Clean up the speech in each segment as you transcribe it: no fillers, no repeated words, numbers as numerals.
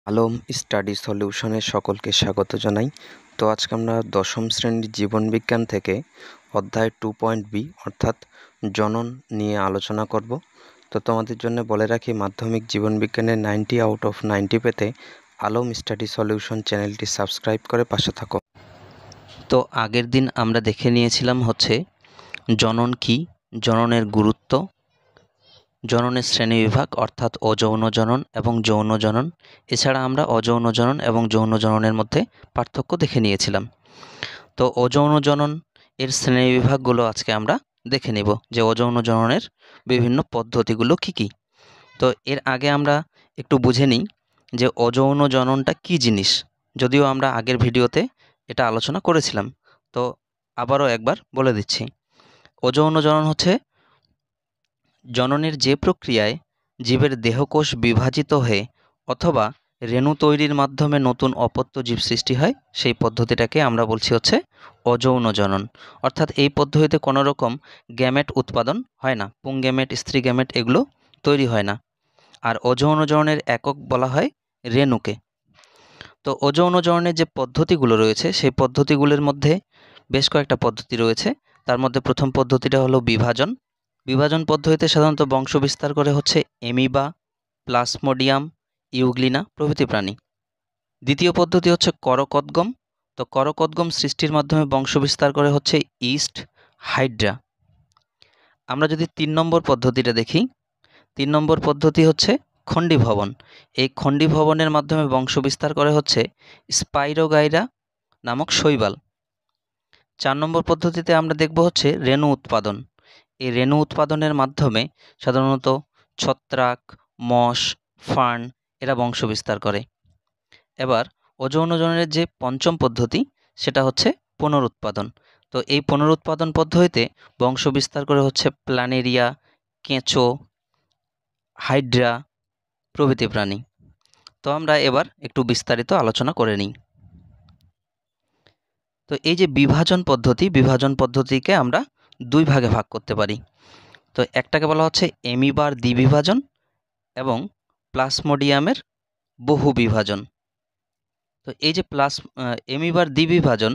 Alam study সলিউশনের সকলকে স্বাগত জানাই। তো আজকে আমরা দশম শ্রেণীর জীবনবিজ্ঞান থেকে অধ্যায় 2.b অর্থাৎ জনন নিয়ে আলোচনা করব। তো তোমাদের জন্য বলে রাখি, মাধ্যমিক জীবনবিজ্ঞানের 90 আউট অফ 90 পেতে আলম স্টাডি সলিউশন চ্যানেলটি সাবস্ক্রাইব করে পাশে থাকো। তো আগের দিন আমরা দেখে নিয়েছিলাম হচ্ছে জনন কি, জননের গুরুত্ব, জননের শ্রেণীবিভাগ অর্থাৎ অযৌন জনন এবং যৌন জনন। এছাড়া আমরা অযৌন জনন এবং যৌন জননের মধ্যে পার্থক্য দেখে নিয়েছিলাম। তো অযৌন জনন এর শ্রেণীবিভাগগুলো আজকে আমরা দেখে নেব, যে অযৌন জননের বিভিন্ন পদ্ধতিগুলো কি কি। তো এর আগে আমরা একটু বুঝে নিই যে অযৌন জননটা কি জিনিস, যদিও আমরা আগের ভিডিওতে এটা আলোচনা করেছিলাম। তো আবারও একবার বলে দিচ্ছি, অযৌন জনন হচ্ছে জননের যে প্রক্রিয়ায় জীবের দেহকোষ বিভাজিত হয়ে অথবা রেণু তৈরির মাধ্যমে নতুন অপত্য জীব সৃষ্টি হয়, সেই পদ্ধতিটাকে আমরা বলছি হচ্ছে অযৌন জনন। অর্থাৎ এই পদ্ধতিতে কোনো রকম গ্যামেট উৎপাদন হয় না, পুংগ্যামেট, স্ত্রী গ্যামেট এগুলো তৈরি হয় না। আর অযৌন জননের একক বলা হয় রেণুকে। তো অযৌন জননের যে পদ্ধতিগুলো রয়েছে সেই পদ্ধতিগুলোর মধ্যে বেশ কয়েকটা পদ্ধতি রয়েছে। তার মধ্যে প্রথম পদ্ধতিটা হলো বিভাজন। বিভাজন পদ্ধতিতে সাধারণত বংশ বিস্তার করে হচ্ছে এমিবা, প্লাসমোডিয়াম, ইউগ্লিনা প্রভৃতি প্রাণী। দ্বিতীয় পদ্ধতি হচ্ছে করকোদ্গম। তো করকোদ্গম সৃষ্টির মাধ্যমে বংশ বিস্তার করে হচ্ছে ইস্ট, হাইড্রা। আমরা যদি 3 নম্বর পদ্ধতিটা দেখি, 3 নম্বর পদ্ধতি হচ্ছে খণ্ডীভবন। এই খণ্ডীভবনের মাধ্যমে বংশ বিস্তার করে হচ্ছে স্পাইরোগাইরা নামক শৈবাল। 4 নম্বর পদ্ধতিতে আমরা দেখব হচ্ছে রেণু উৎপাদন। এই রেণু উৎপাদনের মাধ্যমে সাধারণত ছত্রাক, মশ, ফার্ন এরা বংশ বিস্তার করে। এবার অযৌন জননের যে পঞ্চম পদ্ধতি সেটা হচ্ছে পুনরুৎপাদন। তো এই পুনরুৎপাদন পদ্ধতিতে বংশ বিস্তার করে হচ্ছে প্ল্যানেরিয়া, কেঁচো, হাইড্রা প্রভৃতি প্রাণী। তো আমরা এবার একটু বিস্তারিত আলোচনা করে নিই। তো এই যে বিভাজন পদ্ধতি, বিভাজন পদ্ধতিকে আমরা দুই ভাগে ভাগ করতে পারি। তো একটাকে বলা হচ্ছে এমিবার দ্বিবিভাজন এবং প্লাসমোডিয়ামের বহু বিভাজন। তো এই যে এমিবার দ্বিবিভাজন,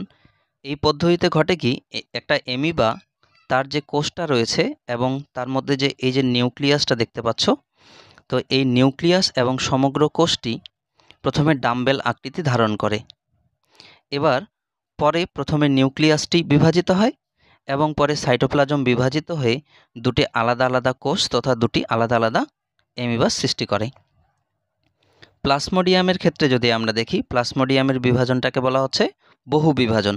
এই পদ্ধতিতে ঘটে কি, একটা এমিবা তার যে কোষটা রয়েছে এবং তার মধ্যে যে এই যে নিউক্লিয়াসটা দেখতে পাচ্ছ, তো এই নিউক্লিয়াস এবং সমগ্র কোষটি প্রথমে ডাম্বেল আকৃতি ধারণ করে। এবার পরে প্রথমে নিউক্লিয়াসটি বিভাজিত হয় এবং পরে সাইটোপ্লাজম বিভাজিত হয়ে দুটি আলাদা আলাদা কোষ তথা দুটি আলাদা আলাদা এমিবা সৃষ্টি করে। প্লাসমোডিয়ামের ক্ষেত্রে যদি আমরা দেখি, প্লাসমোডিয়ামের বিভাজনটাকে বলা হচ্ছে বহু বিভাজন।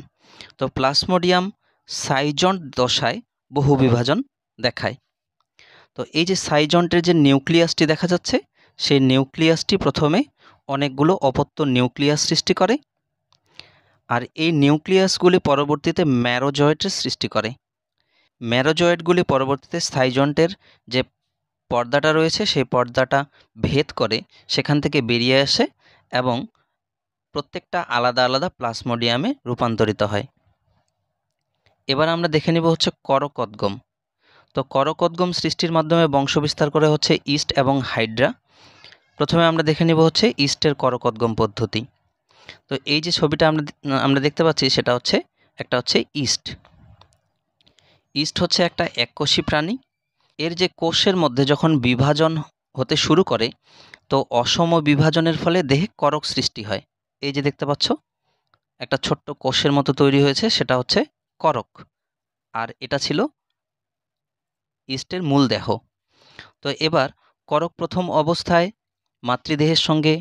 তো প্লাসমোডিয়াম সাইজন্ট দশায় বহু বিভাজন দেখায়। তো এই যে সাইজন্টের যে নিউক্লিয়াসটি দেখা যাচ্ছে, সেই নিউক্লিয়াসটি প্রথমে অনেকগুলো অপত্য নিউক্লিয়াস সৃষ্টি করে, আর এই নিউক্লিয়াসগুলি পরবর্তীতে ম্যারোজয়েটের সৃষ্টি করে। ম্যারোজয়েটগুলি পরবর্তীতে সাইজন্টের যে পর্দাটা রয়েছে সেই পর্দাটা ভেদ করে সেখান থেকে বেরিয়ে আসে এবং প্রত্যেকটা আলাদা আলাদা প্লাসমোডিয়ামে রূপান্তরিত হয়। এবার আমরা দেখে নিব হচ্ছে করকোদ্গম। তো করকোদ্গম সৃষ্টির মাধ্যমে বংশ বিস্তার করে হচ্ছে ইস্ট এবং হাইড্রা। প্রথমে আমরা দেখে নিব হচ্ছে ইস্টের করকোদ্গম পদ্ধতি। তো এই যে ছবিটা আমরা দেখতে পাচ্ছি সেটা হচ্ছে একটা হচ্ছে ইস্ট। ইস্ট হচ্ছে একটা এককোষী প্রাণী। এর যে কোষের মধ্যে যখন বিভাজন হতে শুরু করে, তো অসম বিভাজনের ফলে দেহে করক সৃষ্টি হয়। এই যে দেখতে পাচ্ছ একটা ছোট্ট কোষের মতো তৈরি হয়েছে, সেটা হচ্ছে করক, আর এটা ছিল ইস্টের মূল দেহ। তো এবার করক প্রথম অবস্থায় মাতৃদেহের সঙ্গে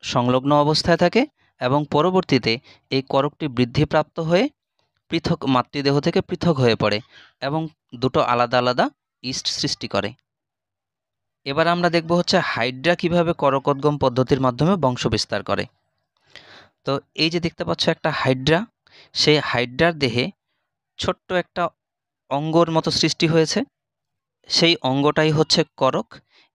সংলগ্ন অবস্থায় থাকে এবং পরবর্তীতে এই করকটি বৃদ্ধিপ্রাপ্ত হয়ে পৃথক মাতৃদেহ থেকে পৃথক হয়ে পড়ে এবং দুটো আলাদা আলাদা ইস্ট সৃষ্টি করে। এবার আমরা দেখব হচ্ছে হাইড্রা কিভাবে করকোদ্গম পদ্ধতির মাধ্যমে বংশ বিস্তার করে। তো এই যে দেখতে পাচ্ছ একটা হাইড্রা, সেই হাইড্রার দেহে ছোট্ট একটা অঙ্গর মতো সৃষ্টি হয়েছে, সেই অঙ্গটাই হচ্ছে করক।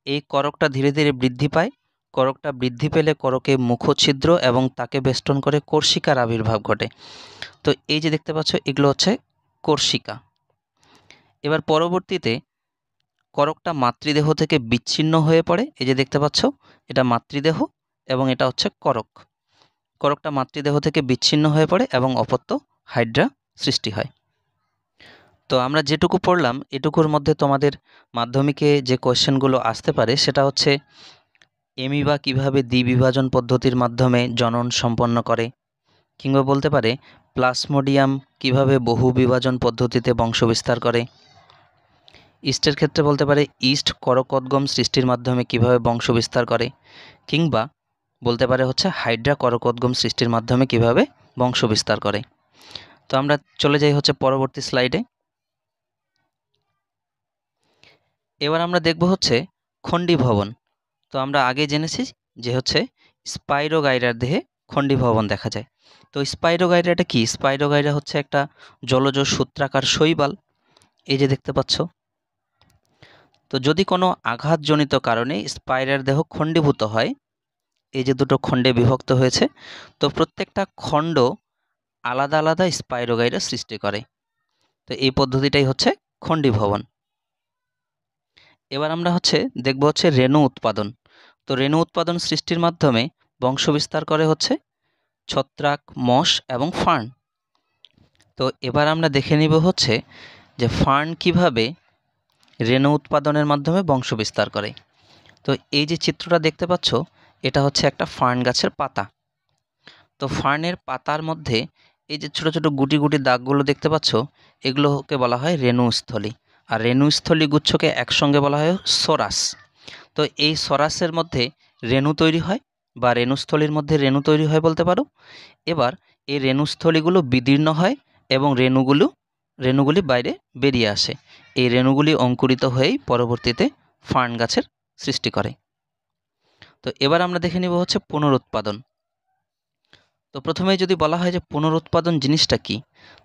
এই করকটা ধীরে ধীরে বৃদ্ধি পায়। করকটা বৃদ্ধি পেলে করকে মুখছিদ্র এবং তাকে বেষ্টন করে কোর্শিকার আবির্ভাব ঘটে। তো এই যে দেখতে পাচ্ছ এগুলো হচ্ছে কোর্শিকা। এবার পরবর্তীতে করকটা মাতৃদেহ থেকে বিচ্ছিন্ন হয়ে পড়ে। এই যে দেখতে পাচ্ছ এটা মাতৃদেহ এবং এটা হচ্ছে করক। করকটা মাতৃদেহ থেকে বিচ্ছিন্ন হয়ে পড়ে এবং অপত্য হাইড্রা সৃষ্টি হয়। তো আমরা যেটুকু পড়লাম এটুকুর মধ্যে তোমাদের মাধ্যমিকে যে কোয়েশ্চেনগুলো আসতে পারে সেটা হচ্ছে এমিবা কিভাবে দ্বিবিভাজন পদ্ধতির মাধ্যমে জনন সম্পন্ন করে, কিংবা বলতে পারে প্লাসমোডিয়াম কিভাবে বহু বিভাজন পদ্ধতিতে বংশবিস্তার করে। ইস্টের ক্ষেত্রে বলতে পারে ইস্ট করকোদ্গম সৃষ্টির মাধ্যমে কিভাবে বংশবিস্তার করে, কিংবা বলতে পারে হচ্ছে হাইড্রা করকোদ্গম সৃষ্টির মাধ্যমে কিভাবে বংশবিস্তার করে। তো আমরা চলে যাই হচ্ছে পরবর্তী স্লাইডে। এবার আমরা দেখব হচ্ছে খণ্ডীভবন। তো আমরা আগে জেনেছি যে হচ্ছে স্পাইরোগাইরার দেহে খণ্ডীভবন দেখা যায়। তো স্পাইরোগাইরাটা কি? স্পাইরোগাইরা হচ্ছে একটা জলজ সূত্রাকার শৈবাল, এই যে দেখতে পাচ্ছ। তো যদি কোনো আঘাতজনিত কারণে স্পাইরার দেহ খণ্ডীভূত হয়, এই যে দুটো খণ্ডে বিভক্ত হয়েছে, তো প্রত্যেকটা খণ্ড আলাদা আলাদা স্পাইরোগাইরা সৃষ্টি করে। তো এই পদ্ধতিটাই হচ্ছে খণ্ডীভবন। এবার আমরা হচ্ছে দেখব হচ্ছে রেণু উৎপাদন। তো রেণু উৎপাদন সৃষ্টির মাধ্যমে বংশবিস্তার করে হচ্ছে ছত্রাক, মশ এবং ফার্ন। তো এবার আমরা দেখে নিব হচ্ছে যে ফার্ন কিভাবে রেণু উৎপাদনের মাধ্যমে বংশবিস্তার করে। তো এই যে চিত্রটা দেখতে পাচ্ছ এটা হচ্ছে একটা ফার্ন গাছের পাতা। তো ফার্নের পাতার মধ্যে এই যে ছোট ছোট গুটি গুটি দাগগুলো দেখতে পাচ্ছ, এগুলোকে বলা হয় রেণুস্থলী। আর রেণুস্থলী গুচ্ছকে একসঙ্গে বলা হয় সরাস। তো এই সরাসের মধ্যে রেণু তৈরি হয় বা রেণুস্থলীর মধ্যে রেণু তৈরি হয় বলতে পারো। এবার এই রেণুস্থলীগুলো বিদীর্ণ হয় এবং রেণুগুলি বাইরে বেরিয়ে আসে। এই রেণুগুলি অঙ্কুরিত হয়েই পরবর্তীতে ফার্ন গাছের সৃষ্টি করে। তো এবার আমরা দেখে নিব হচ্ছে পুনরুৎপাদন। তো প্রথমেই যদি বলা হয় যে পুনরুৎপাদন জিনিসটা কি,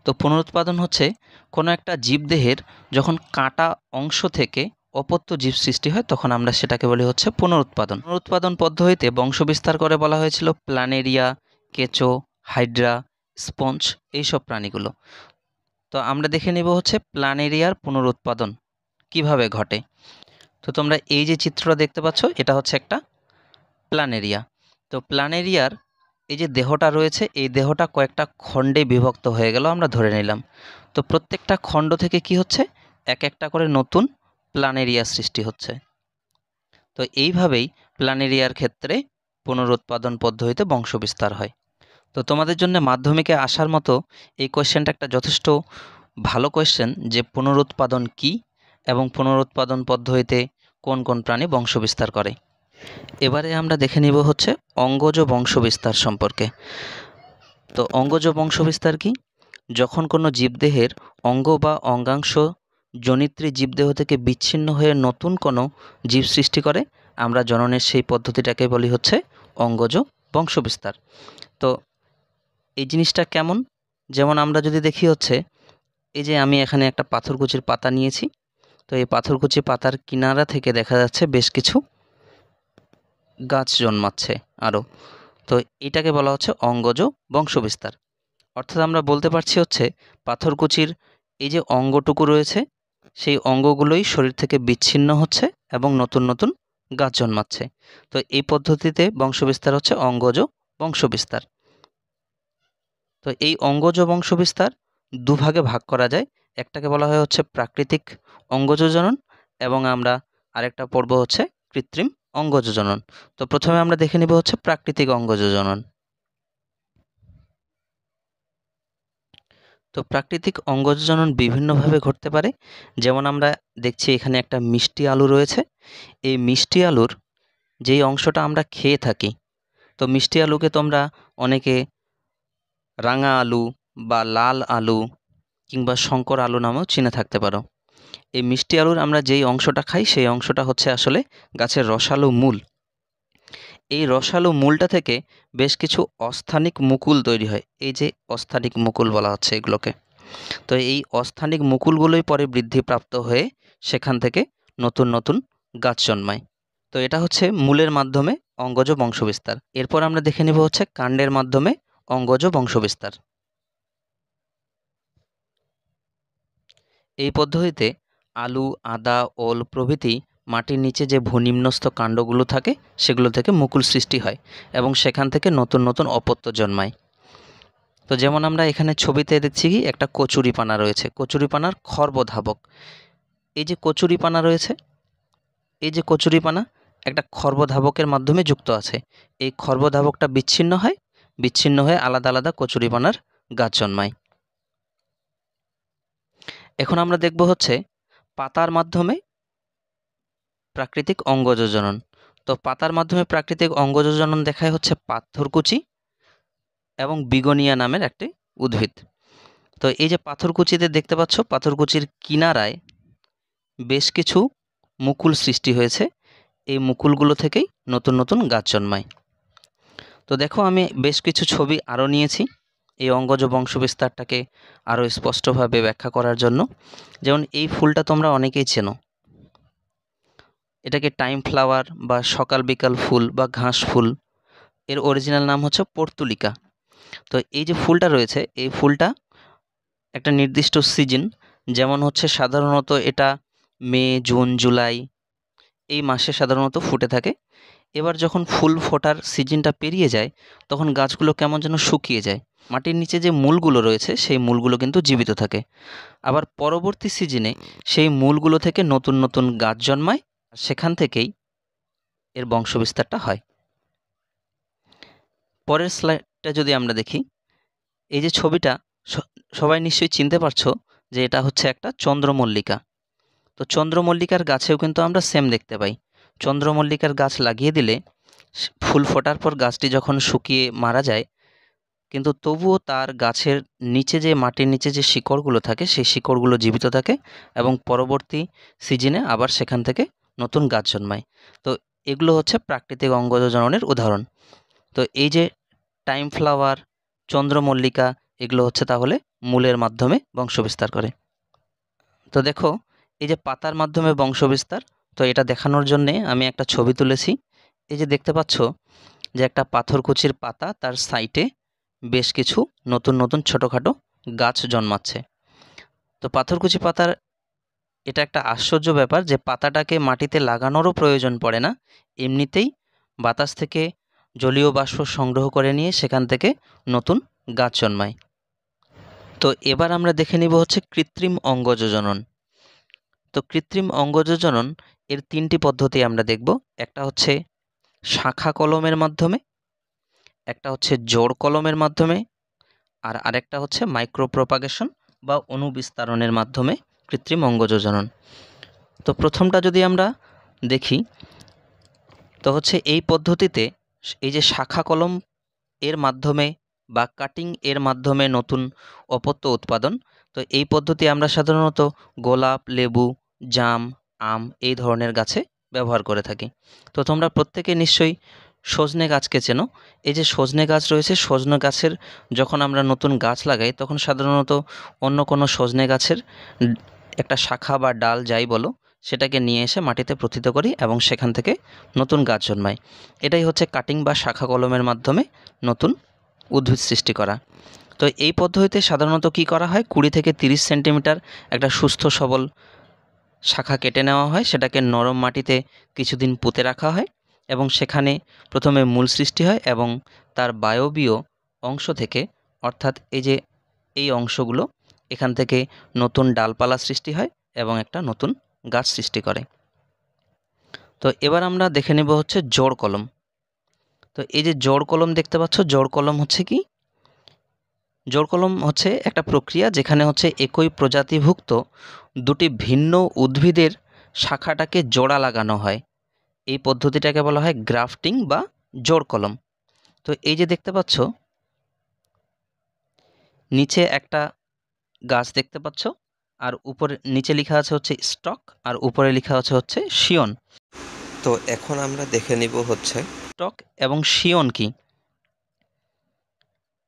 তো পুনরুৎপাদন হচ্ছে কোনো একটা জীবদেহের যখন কাটা অংশ থেকে অপত্য জীব সৃষ্টি হয় তখন আমরা সেটাকে বলি হচ্ছে পুনরুৎপাদন। পুনরুৎপাদন পদ্ধতিতে বংশবিস্তার করে বলা হয়েছিল প্ল্যানেরিয়া, কেঁচো, হাইড্রা, স্পঞ্জ এইসব প্রাণীগুলো। তো আমরা দেখে নেব হচ্ছে প্ল্যানেরিয়ার পুনরুৎপাদন কিভাবে ঘটে। তো তোমরা এই যে চিত্রটা দেখতে পাচ্ছ এটা হচ্ছে একটা প্ল্যানেরিয়া। তো প্ল্যানেরিয়ার এই যে দেহটা রয়েছে এই দেহটা কয়েকটা খণ্ডে বিভক্ত হয়ে গেল আমরা ধরে নিলাম। তো প্রত্যেকটা খণ্ড থেকে কি হচ্ছে এক একটা করে নতুন প্ল্যানেরিয়া সৃষ্টি হচ্ছে। তো এইভাবেই প্ল্যানেরিয়ার ক্ষেত্রে পুনরুৎপাদন পদ্ধতিতে বংশবিস্তার হয়। তো তোমাদের জন্য মাধ্যমিকে আসার মতো এই কোয়েশ্চেনটা একটা যথেষ্ট ভালো কোয়েশ্চেন যে পুনরুৎপাদন কি এবং পুনরুৎপাদন পদ্ধতিতে কোন কোন প্রাণী বংশবিস্তার করে। এবারে আমরা দেখে নিব হচ্ছে অঙ্গজ বংশবিস্তার সম্পর্কে। তো অঙ্গজ বংশবিস্তার কি? যখন কোনো জীবদেহের অঙ্গ বা অঙ্গাংশ জনিত্রী জীবদেহ থেকে বিচ্ছিন্ন হয়ে নতুন কোনো জীব সৃষ্টি করে আমরা জননের সেই পদ্ধতিটাকে বলি হচ্ছে অঙ্গজ বংশবিস্তার। তো এই জিনিসটা কেমন? যেমন আমরা যদি দেখি হচ্ছে এই যে আমি এখানে একটা পাথরকুচির পাতা নিয়েছি। তো এই পাথরকুচি পাতার কিনারা থেকে দেখা যাচ্ছে বেশ কিছু গাছ জন্মাচ্ছে আরও। তো এটাকে বলা হচ্ছে অঙ্গজ বংশবিস্তার। অর্থাৎ আমরা বলতে পারছি হচ্ছে পাথরকুচির এই যে অঙ্গটুকু রয়েছে সেই অঙ্গগুলোই শরীর থেকে বিচ্ছিন্ন হচ্ছে এবং নতুন নতুন গাছ জন্মাচ্ছে। তো এই পদ্ধতিতে বংশবিস্তার হচ্ছে অঙ্গজ বংশবিস্তার। তো এই অঙ্গজ বংশবিস্তার দুভাগে ভাগ করা যায়। একটাকে বলা হয় হচ্ছে প্রাকৃতিক অঙ্গজ জনন এবং আমরা আরেকটা পড়ব হচ্ছে কৃত্রিম অঙ্গজ জনন। তো প্রথমে আমরা দেখে নিব হচ্ছে প্রাকৃতিক অঙ্গজ জনন। তো প্রাকৃতিক অঙ্গজ জনন বিভিন্নভাবে ঘটতে পারে। যেমন আমরা দেখছি এখানে একটা মিষ্টি আলু রয়েছে। এই মিষ্টি আলুর যেই অংশটা আমরা খেয়ে থাকি, তো মিষ্টি আলুকে তোমরা অনেকে রাঙা আলু বা লাল আলু কিংবা শঙ্কর আলু নামেও চিনে থাকতে পারো। এই মিষ্টি আলুর আমরা যেই অংশটা খাই সেই অংশটা হচ্ছে আসলে গাছের রসালো মূল। এই রসালো মূলটা থেকে বেশ কিছু অস্থানিক মুকুল তৈরি হয়। এই যে অস্থানিক মুকুল বলা হচ্ছে এগুলোকে। তো এই অস্থানিক মুকুলগুলোই পরে বৃদ্ধিপ্রাপ্ত হয়ে সেখান থেকে নতুন নতুন গাছ জন্মায়। তো এটা হচ্ছে মূলের মাধ্যমে অঙ্গজ বংশবিস্তার। এরপর আমরা দেখে নেব হচ্ছে কাণ্ডের মাধ্যমে অঙ্গজ বংশবিস্তার। এই পদ্ধতিতে আলু, আদা, ওল প্রভৃতি মাটির নিচে যে ভূনিম্নস্থ কাণ্ডগুলো থাকে সেগুলো থেকে মুকুল সৃষ্টি হয় এবং সেখান থেকে নতুন নতুন অপত্য জন্মায়। তো যেমন আমরা এখানে ছবিতে দেখছি কি একটা কচুরিপানা রয়েছে, কচুরিপানার খর্বধাবক। এই যে কচুরিপানা রয়েছে, এই যে কচুরিপানা একটা খর্বধাবকের মাধ্যমে যুক্ত আছে। এই খর্বধাবকটা বিচ্ছিন্ন হয়, বিচ্ছিন্ন হয়ে আলাদা আলাদা কচুরিপানার গাছ জন্মায়। এখন আমরা দেখব হচ্ছে পাতার মাধ্যমে প্রাকৃতিক অঙ্গজজনন। তো পাতার মাধ্যমে প্রাকৃতিক অঙ্গজজনন দেখায় হচ্ছে পাথরকুচি এবং বিগোনিয়া নামের একটি উদ্ভিদ। তো এই যে পাথরকুচিতে দেখতে পাচ্ছ, পাথরকুচির কিনারায় বেশ কিছু মুকুল সৃষ্টি হয়েছে। এই মুকুলগুলো থেকেই নতুন নতুন গাছ জন্মায়। তো দেখো, আমি বেশ কিছু ছবি আরও নিয়েছি এই অঙ্গজ বংশবিস্তারটাকে আরও স্পষ্টভাবে ব্যাখ্যা করার জন্য। যেমন এই ফুলটা তোমরা অনেকেই চেনো, এটাকে টাইম ফ্লাওয়ার বা সকাল বিকাল ফুল বা ঘাস ফুল, এর অরিজিনাল নাম হচ্ছে পর্তুলিকা। তো এই যে ফুলটা রয়েছে, এই ফুলটা একটা নির্দিষ্ট সিজন, যেমন হচ্ছে সাধারণত এটা মে, জুন, জুলাই এই মাসে সাধারণত ফুটে থাকে। এবার যখন ফুল ফোটার সিজনটা পেরিয়ে যায় তখন গাছগুলো কেমন যেন শুকিয়ে যায়। মাটির নিচে যে মূলগুলো রয়েছে সেই মূলগুলো কিন্তু জীবিত থাকে। আবার পরবর্তী সিজনে সেই মূলগুলো থেকে নতুন নতুন গাছ জন্মায়, সেখান থেকেই এর বংশবিস্তারটা হয়। পরের স্লাইডটা যদি আমরা দেখি, এই যে ছবিটা সবাই নিশ্চয়ই চিনতে পারছো যে এটা হচ্ছে একটা চন্দ্রমল্লিকা। তো চন্দ্রমল্লিকার গাছেও কিন্তু আমরা সেম দেখতে পাই। চন্দ্রমল্লিকার গাছ লাগিয়ে দিলে ফুল ফোটার পর গাছটি যখন শুকিয়ে মারা যায়, কিন্তু তবুও তার গাছের নিচে যে মাটির নিচে যে শিকড়গুলো থাকে সেই শিকড়গুলো জীবিত থাকে এবং পরবর্তী সিজনে আবার সেখান থেকে নতুন গাছ জন্মায়। তো এগুলো হচ্ছে প্রাকৃতিক অঙ্গজননের উদাহরণ। তো এই যে টাইম ফ্লাওয়ার, চন্দ্রমল্লিকা, এগুলো হচ্ছে তাহলে মূলের মাধ্যমে বংশবিস্তার করে। তো দেখো, এই যে পাতার মাধ্যমে বংশবিস্তার, তো এটা দেখানোর জন্যে আমি একটা ছবি তুলেছি। এই যে দেখতে পাচ্ছ যে একটা পাথরকুচির পাতা, তার সাইটে বেশ কিছু নতুন নতুন ছোটোখাটো গাছ জন্মাচ্ছে। তো পাথরকুচি পাতার এটা একটা আশ্চর্য ব্যাপার যে পাতাটাকে মাটিতে লাগানোরও প্রয়োজন পড়ে না, এমনিতেই বাতাস থেকে জলীয় বাষ্প সংগ্রহ করে নিয়ে সেখান থেকে নতুন গাছ জন্মায়। তো এবার আমরা দেখে নিব হচ্ছে কৃত্রিম অঙ্গজজনন। তো কৃত্রিম অঙ্গজজনন এর তিনটি পদ্ধতি আমরা দেখব। একটা হচ্ছে শাখা কলমের মাধ্যমে, একটা হচ্ছে জোড় কলমের মাধ্যমে, আর আরেকটা হচ্ছে মাইক্রোপ্রোপাগেশন বা অণুবিস্তারণের মাধ্যমে কৃত্রিম অঙ্গজজনন। তো প্রথমটা যদি আমরা দেখি, তো হচ্ছে এই পদ্ধতিতে এই যে শাখা কলম এর মাধ্যমে বা কাটিং এর মাধ্যমে নতুন অপত্য উৎপাদন, তো এই পদ্ধতি আমরা সাধারণত গোলাপ, লেবু, জাম, আম এই ধরনের গাছে ব্যবহার করে থাকি। তো তোমরা প্রত্যেকে নিশ্চয়ই সজনে গাছকে চেনো। এই যে সজনে গাছ রয়েছে, সজনে গাছের যখন আমরা নতুন গাছ লাগাই তখন সাধারণত অন্য কোনো সজনে গাছের একটা শাখা বা ডাল যাই বলো সেটাকে নিয়ে এসে মাটিতে প্রথিত করি এবং সেখান থেকে নতুন গাছ জন্মায়। এটাই হচ্ছে কাটিং বা শাখা কলমের মাধ্যমে নতুন উদ্ভিদ সৃষ্টি করা। তো এই পদ্ধতিতে সাধারণত কি করা হয়, 20 থেকে 30 সেন্টিমিটার একটা সুস্থ সবল শাখা কেটে নেওয়া হয়, সেটাকে নরম মাটিতে কিছুদিন পুঁতে রাখা হয় এবং সেখানে প্রথমে মূল সৃষ্টি হয় এবং তার বায়বীয় অংশ থেকে, অর্থাৎ এই যে এই অংশগুলো, এখান থেকে নতুন ডালপালা সৃষ্টি হয় এবং একটা নতুন গাছ সৃষ্টি করে। তো এবার আমরা দেখে নেব হচ্ছে জোড় কলম। তো এই যে জোড় কলম দেখতে পাচ্ছ, জোড় কলম হচ্ছে কি? জোড় কলম হচ্ছে একটা প্রক্রিয়া যেখানে হচ্ছে একই প্রজাতিভুক্ত দুটি ভিন্ন উদ্ভিদের শাখাটাকে জোড়া লাগানো হয়। এই পদ্ধতিটাকে বলা হয় গ্রাফটিং বা জোড় কলম। তো এই যে দেখতে পাচ্ছ নিচে একটা গাছ দেখতে পাচ্ছ, আর উপরে নিচে লেখা আছে হচ্ছে স্টক আর উপরে লেখা আছে হচ্ছে শিয়ন। তো এখন আমরা দেখে নিব হচ্ছে স্টক এবং শিয়ন কি।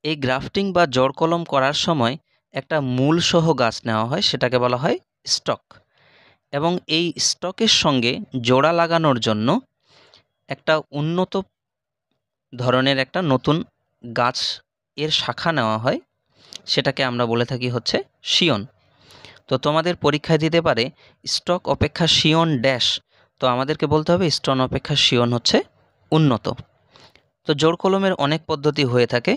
এই গ্রাফটিং বা জোড় কলম করার সময় একটা মূল সহ গাছ নেওয়া হয়, সেটাকে বলা হয় স্টক, এবং এই স্টকের সঙ্গে জোড়া লাগানোর জন্য একটা উন্নত ধরনের একটা নতুন গাছ এর শাখা নেওয়া হয়, সেটাকে আমরা বলে থাকি হচ্ছে শিয়ন। তো তোমাদের পরীক্ষায় দিতে পারে স্টক অপেক্ষা শিয়ন ড্যাশ, তো আমাদেরকে বলতে হবে স্টোন অপেক্ষা শিয়ন হচ্ছে উন্নত। তো জোড় কলমের অনেক পদ্ধতি হয়ে থাকে,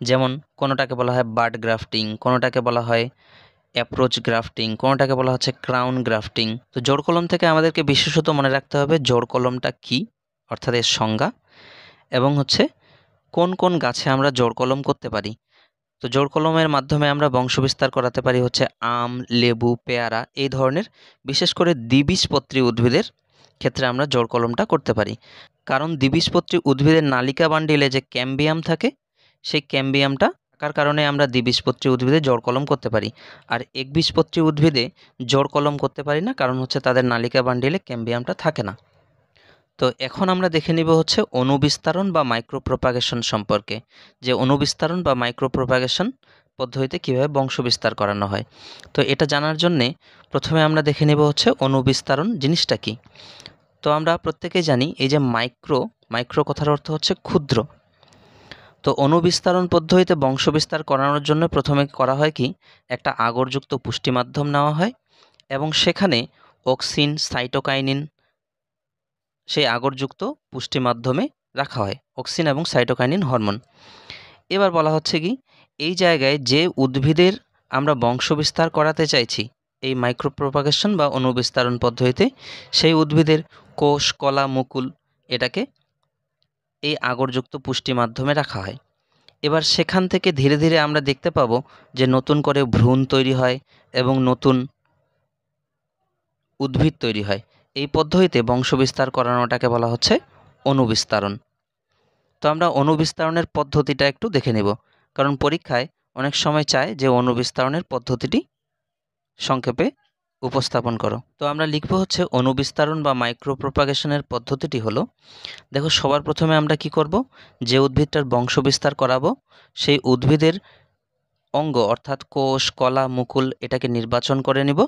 যেমন কোনোটাকে বলা হয় বাড গ্রাফটিং, কোনোটাকে বলা হয় অ্যাপ্রোচ গ্রাফটিং, কোনোটাকে বলা হচ্ছে ক্রাউন গ্রাফটিং। তো জোড় কলম থেকে আমাদেরকে বিশেষত মনে রাখতে হবে জোড় কলমটা কী, অর্থাৎ এর সংজ্ঞা, এবং হচ্ছে কোন কোন গাছে আমরা জোড় কলম করতে পারি। তো জোড় কলমের মাধ্যমে আমরা বংশবিস্তার করাতে পারি হচ্ছে আম, লেবু, পেয়ারা এই ধরনের বিশেষ করে দ্বিবীজপত্রী উদ্ভিদের ক্ষেত্রে আমরা জোড় কলমটা করতে পারি। কারণ দ্বিবীজপত্রী উদ্ভিদের নালিকা বান্ডিলে যে ক্যাম্বিয়াম থাকে, সেই ক্যাম্বিয়ামটা থাকার কারণে আমরা দ্বিবীজপত্রী উদ্ভিদে জোড় কলম করতে পারি। আর একবীজপত্রী উদ্ভিদে জোড় কলম করতে পারি না, কারণ হচ্ছে তাদের নালিকা বান্ডিলে ক্যাম্বিয়ামটা থাকে না। তো এখন আমরা দেখে নিব হচ্ছে অণুবিস্তারণ বা মাইক্রোপ্রোপাগেশন সম্পর্কে, যে অণুবিস্তারণ বা মাইক্রোপ্রোপাগেশন পদ্ধতিতে কীভাবে বংশবিস্তার করানো হয়। তো এটা জানার জন্যে প্রথমে আমরা দেখে নেব হচ্ছে অণুবিস্তারণ জিনিসটা কী। তো আমরা প্রত্যেকেই জানি এই যে মাইক্রো কথার অর্থ হচ্ছে ক্ষুদ্র। তো অণুবিস্তারণ পদ্ধতিতে বংশবিস্তার করানোর জন্য প্রথমে করা হয় কি, একটা আগরযুক্ত পুষ্টি মাধ্যম নেওয়া হয় এবং সেখানে অক্সিন, সাইটোকাইনিন সেই আগরযুক্ত পুষ্টি মাধ্যমে রাখা হয়, অক্সিন এবং সাইটোকাইনিন হরমোন। এবার বলা হচ্ছে কি, এই জায়গায় যে উদ্ভিদের আমরা বংশবিস্তার করাতে চাইছি এই মাইক্রোপ্রোপাগেশন বা অণুবিস্তারণ পদ্ধতিতে, সেই উদ্ভিদের কোষ, কলা, মুকুল এটাকে এই আগরযুক্ত পুষ্টি মাধ্যমে রাখা হয়। এবার সেখান থেকে ধীরে ধীরে আমরা দেখতে পাবো যে নতুন করে ভ্রূণ তৈরি হয় এবং নতুন উদ্ভিদ তৈরি হয়। এই পদ্ধতিতে বংশবিস্তার করানোটাকে বলা হচ্ছে অণুবিস্তারণ। তো আমরা অণুবিস্তারণের পদ্ধতিটা একটু দেখে নেব, কারণ পরীক্ষায় অনেক সময় চায় যে অণুবিস্তারণের পদ্ধতিটি সংক্ষেপে উপস্থাপন করো। তো আমরা লিখব হচ্ছে অণুবিস্তারণ বা মাইক্রোপ্রোপাগেশনের পদ্ধতিটি হলো, দেখো সবার প্রথমে আমরা কি করব, যে উদ্ভিদটার বংশবিস্তার করাবো সেই উদ্ভিদের অঙ্গ অর্থাৎ কোষ, কলা, মুকুল এটাকে নির্বাচন করে নিব।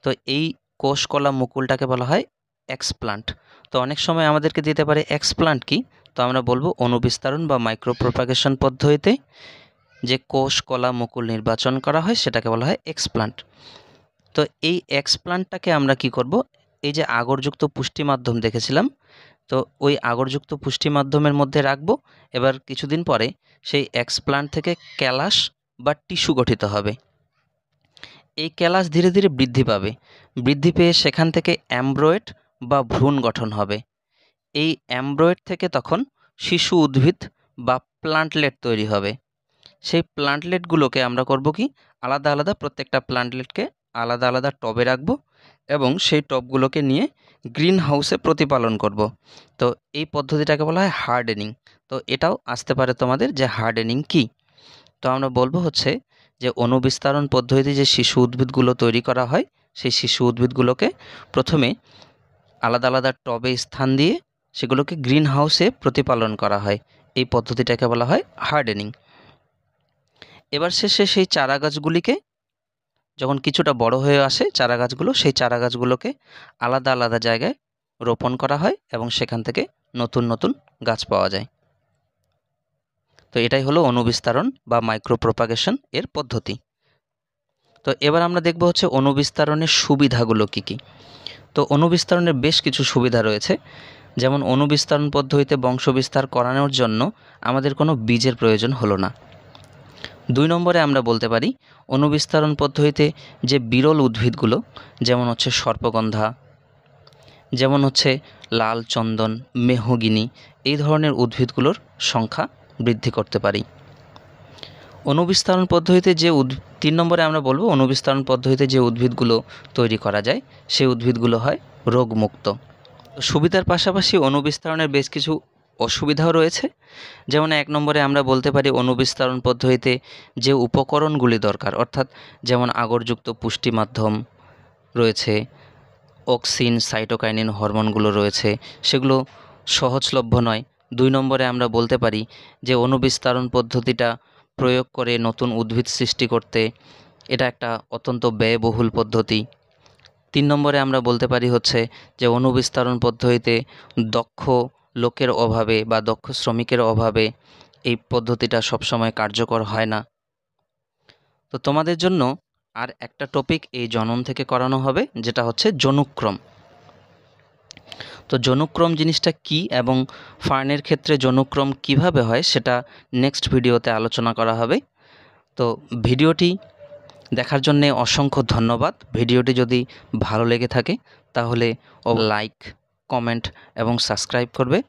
তো এই কোষ, কলা, মুকুলটাকে বলা হয় এক্সপ্লান্ট। তো অনেক সময় আমাদেরকে দিতে পারে এক্সপ্লান্ট কি, তো আমরা বলবো অণুবিস্তারণ বা মাইক্রোপ্রোপাগেশন পদ্ধতিতে যে কোষ, কলা, মুকুল নির্বাচন করা হয় সেটাকে বলা হয় এক্সপ্লান্ট। তো এই এক্সপ্লান্টটাকে আমরা কি করব, এই যে আগরযুক্ত পুষ্টি মাধ্যম দেখেছিলাম, তো ওই আগরযুক্ত পুষ্টি মাধ্যমের মধ্যে রাখবো। এবার কিছুদিন পরে সেই এক্সপ্লান্ট থেকে ক্যালাস বা টিস্যু গঠিত হবে। এই ক্যালাস ধীরে ধীরে বৃদ্ধি পাবে, বৃদ্ধি পেয়ে সেখান থেকে অ্যামব্রয়েড বা ভ্রূণ গঠন হবে। এই অ্যামব্রয়েড থেকে তখন শিশু উদ্ভিদ বা প্লান্টলেট তৈরি হবে। সেই প্লান্টলেটগুলোকে আমরা করব কি, আলাদা আলাদা প্রত্যেকটা প্লান্টলেটকে আলাদা আলাদা টবে রাখবো এবং সেই টবগুলোকে নিয়ে গ্রিন হাউসে প্রতিপালন করব। তো এই পদ্ধতিটাকে বলা হয় হার্ডেনিং। তো এটাও আসতে পারে তোমাদের যে হার্ডেনিং কি। তো আমরা বলবো হচ্ছে যে অণুবিস্তারণ পদ্ধতিতে যে শিশু উদ্ভিদগুলো তৈরি করা হয়, সেই শিশু উদ্ভিদগুলোকে প্রথমে আলাদা আলাদা টবে স্থান দিয়ে সেগুলোকে গ্রিন হাউসে প্রতিপালন করা হয়। এই পদ্ধতিটাকে বলা হয় হার্ডেনিং। এবার শেষে সেই চারা গাছগুলিকে যখন কিছুটা বড় হয়ে আসে চারা গাছগুলো, সেই চারা গাছগুলোকে আলাদা আলাদা জায়গায় রোপণ করা হয় এবং সেখান থেকে নতুন নতুন গাছ পাওয়া যায়। তো এটাই হলো অণুবিস্তারণ বা মাইক্রোপ্রোপাগেশন এর পদ্ধতি। তো এবার আমরা দেখব হচ্ছে অণুবিস্তারণের সুবিধাগুলো কী কী। তো অণুবিস্তারণের বেশ কিছু সুবিধা রয়েছে, যেমন অণুবিস্তারণ পদ্ধতিতে বংশবিস্তার করানোর জন্য আমাদের কোনো বীজের প্রয়োজন হলো না। 2 নম্বরে আমরা বলতে পারি অণুবিস্তারণ পদ্ধতিতে যে বিরল উদ্ভিদগুলো, যেমন হচ্ছে সর্পগন্ধা, যেমন হচ্ছে লাল চন্দন, মেহগিনি, এই ধরনের উদ্ভিদগুলোর সংখ্যা বৃদ্ধি করতে পারি। অণুবিস্তারণ পদ্ধতিতে যে 3 নম্বরে আমরা বলবো অণুবিস্তারণ পদ্ধতিতে যে উদ্ভিদগুলো তৈরি করা যায় সেই উদ্ভিদগুলো হয় রোগমুক্ত। সুবিধার পাশাপাশি অণুবিস্তারণের বেশ কিছু অসুবিধাও রয়েছে, যেমন 1 নম্বরে আমরা বলতে পারি অণুবিস্তারণ পদ্ধতিতে যে উপকরণগুলি দরকার, অর্থাৎ যেমন আগরযুক্ত পুষ্টি মাধ্যম রয়েছে, অক্সিন, সাইটোকাইনিন হরমোনগুলো রয়েছে, সেগুলো সহজলভ্য নয়। 2 নম্বরে আমরা বলতে পারি যে অণুবিস্তারণ পদ্ধতিটা প্রয়োগ করে নতুন উদ্ভিদ সৃষ্টি করতে এটা একটা অত্যন্ত ব্যয়বহুল পদ্ধতি। 3 নম্বরে আমরা বলতে পারি হচ্ছে যে অণুবিস্তারণ পদ্ধতিতে দক্ষ লোকের অভাবে বা দক্ষ শ্রমিকের অভাবে এই পদ্ধতিটা সবসময় কার্যকর হয় না। তো তোমাদের জন্য আর একটা টপিক এই জনন থেকে করানো হবে, যেটা হচ্ছে জনুক্রম। তো যৌনক্রম জিনিসটা কি এবং ফার্নের ক্ষেত্রে যৌনক্রম কিভাবে হয় সেটা নেক্সট ভিডিওতে আলোচনা করা হবে। তো ভিডিওটি দেখার জন্যে অসংখ্য ধন্যবাদ। ভিডিওটি যদি ভালো লেগে থাকে তাহলে লাইক, কমেন্ট এবং সাবস্ক্রাইব করবে।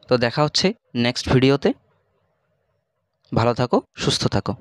তো দেখা হচ্ছে নেক্সট ভিডিওতে। ভালো থাকো, সুস্থ থাকো।